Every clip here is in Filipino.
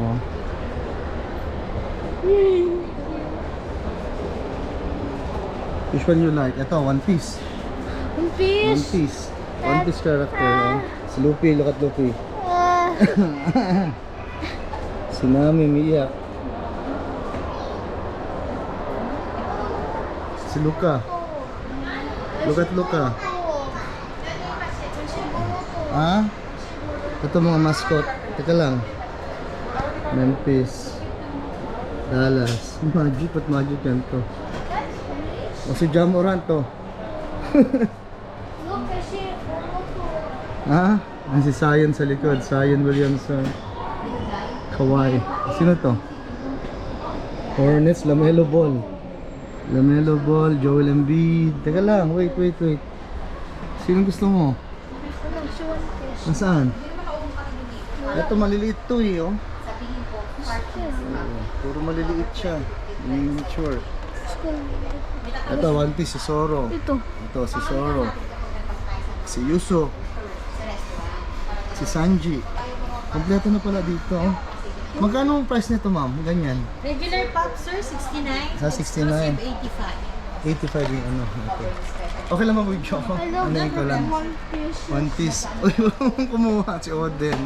Oh. Which one you like? Ito, One Piece. One Piece. One Piece. One Piece character. Oh. Si Luffy, look at Luffy. Si Nami, umiiyak. Si Luka. Look at Luka. Ah? Ito mga mascot. Teka lang. Memphis. Dallas. Magic, at magic yan to. O si Jamoran to. Ah? Ang si Zion sa likod. Zion Williamson. Kawhi. Sino to? Hornets, Lamelo Ball. Lamelo Ball, Joel Embiid. Teka lang, wait. Sino gusto mo? Nasaan? Ito maliliit to eh, oh. Puro maliliit siya. Miniature. Ito, One Piece, si Zoro. Ito, si Zoro. Si Yuso. Si Sanji. Kompleto na pala dito, oh. Magkano ang price nito, ma'am? Ganyan. Regular pop, sir, 69. Sa 69. 85. 85 yung ano. Okay lang mag-video ko. Anayin ko lang. One Piece. Uy, kumuha si Oden.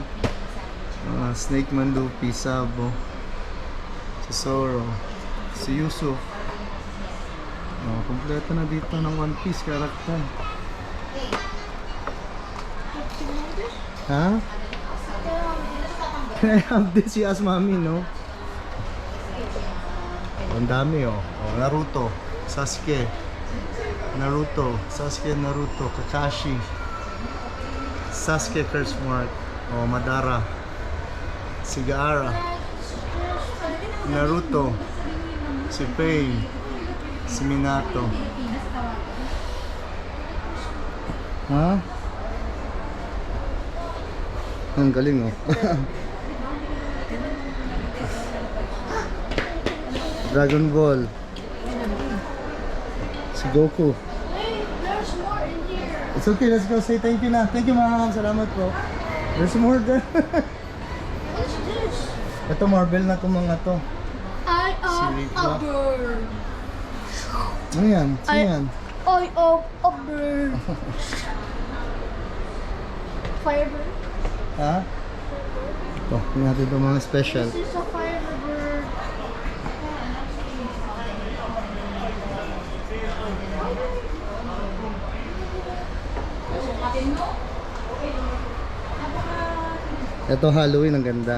Snake Man, Luffy, Sabo. Si Zoro. Si Yusuf. Kompleto na dito ng One Piece character. Ha? Can I have this? You ask mommy, no? Ang dami, oh. Naruto, Sasuke, Naruto, Kakashi, Sasuke Curse Mark, Madara, si Gaara, Naruto, si Pain, si Minato. Ha? Ang galing, oh. Dragon Ball. Si Goku. It's okay, let's go say thank you na. Thank you, ma'am. Salamat po. There's more there. Ito, Marvel na itong mga to. I am a bird. Ano yan? Sino yan? I am a bird. Firebird. Ha? Ito, yun natin itong mga special. This is a firebird. Ito Halloween, ang ganda.